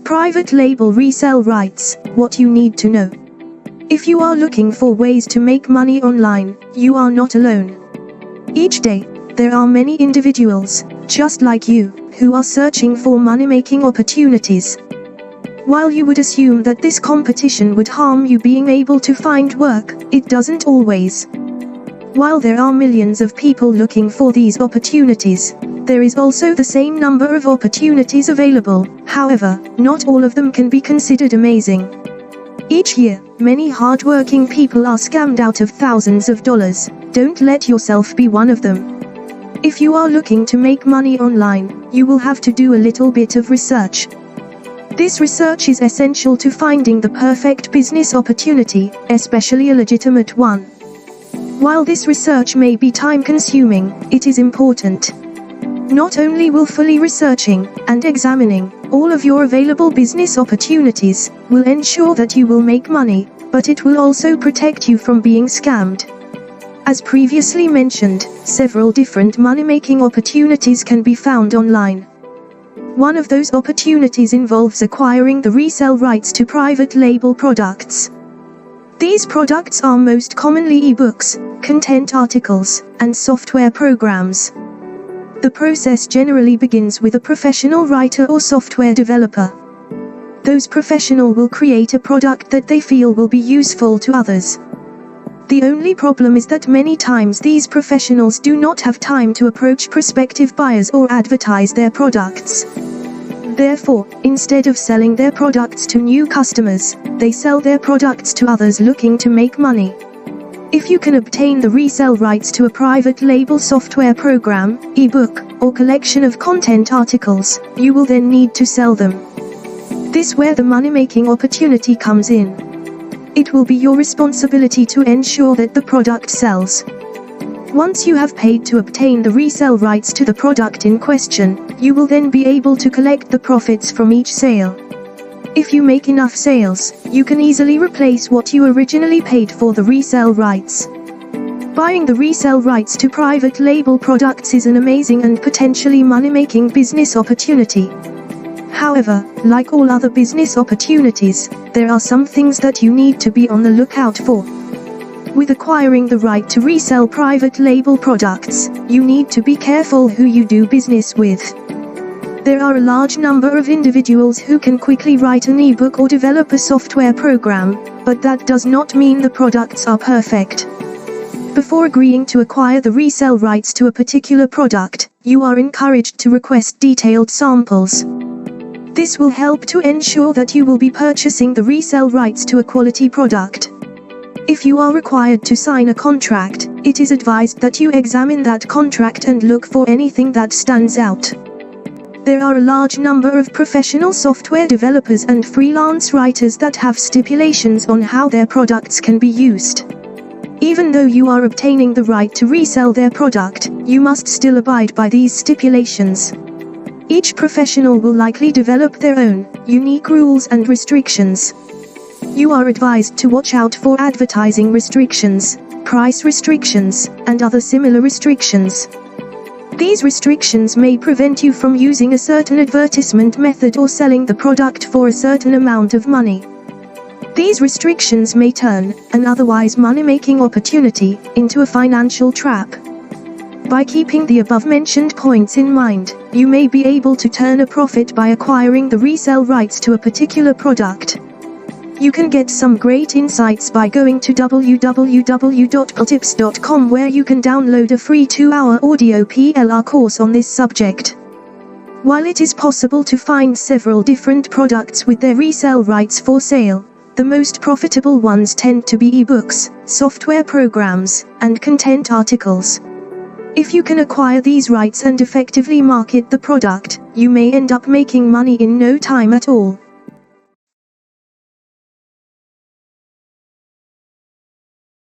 Private label resell rights, what you need to know. If you are looking for ways to make money online, you are not alone. Each day, there are many individuals, just like you, who are searching for money-making opportunities. While you would assume that this competition would harm you being able to find work, it doesn't always. While there are millions of people looking for these opportunities, there is also the same number of opportunities available. However, not all of them can be considered amazing. Each year, many hardworking people are scammed out of thousands of dollars. Don't let yourself be one of them. If you are looking to make money online, you will have to do a little bit of research. This research is essential to finding the perfect business opportunity, especially a legitimate one. While this research may be time-consuming, it is important. Not only will fully researching and examining all of your available business opportunities will ensure that you will make money, but it will also protect you from being scammed. As previously mentioned, several different money-making opportunities can be found online. One of those opportunities involves acquiring the resale rights to private label products. These products are most commonly ebooks, content articles, and software programs. The process generally begins with a professional writer or software developer. Those professionals will create a product that they feel will be useful to others. The only problem is that many times these professionals do not have time to approach prospective buyers or advertise their products. Therefore, instead of selling their products to new customers, they sell their products to others looking to make money. If you can obtain the resale rights to a private label software program, ebook, or collection of content articles, you will then need to sell them. This is where the money-making opportunity comes in. It will be your responsibility to ensure that the product sells. Once you have paid to obtain the resale rights to the product in question, you will then be able to collect the profits from each sale. If you make enough sales, you can easily replace what you originally paid for the resale rights. Buying the resale rights to private label products is an amazing and potentially money-making business opportunity. However, like all other business opportunities, there are some things that you need to be on the lookout for. With acquiring the right to resell private label products, you need to be careful who you do business with. There are a large number of individuals who can quickly write an ebook or develop a software program, but that does not mean the products are perfect. Before agreeing to acquire the resale rights to a particular product, you are encouraged to request detailed samples. This will help to ensure that you will be purchasing the resale rights to a quality product. If you are required to sign a contract, it is advised that you examine that contract and look for anything that stands out. There are a large number of professional software developers and freelance writers that have stipulations on how their products can be used. Even though you are obtaining the right to resell their product, you must still abide by these stipulations. Each professional will likely develop their own, unique rules and restrictions. You are advised to watch out for advertising restrictions, price restrictions, and other similar restrictions. These restrictions may prevent you from using a certain advertisement method or selling the product for a certain amount of money. These restrictions may turn an otherwise money-making opportunity into a financial trap. By keeping the above-mentioned points in mind, you may be able to turn a profit by acquiring the resale rights to a particular product. You can get some great insights by going to www.pltips.com, where you can download a free 2-hour audio PLR course on this subject. While it is possible to find several different products with their resale rights for sale, the most profitable ones tend to be ebooks, software programs, and content articles. If you can acquire these rights and effectively market the product, you may end up making money in no time at all.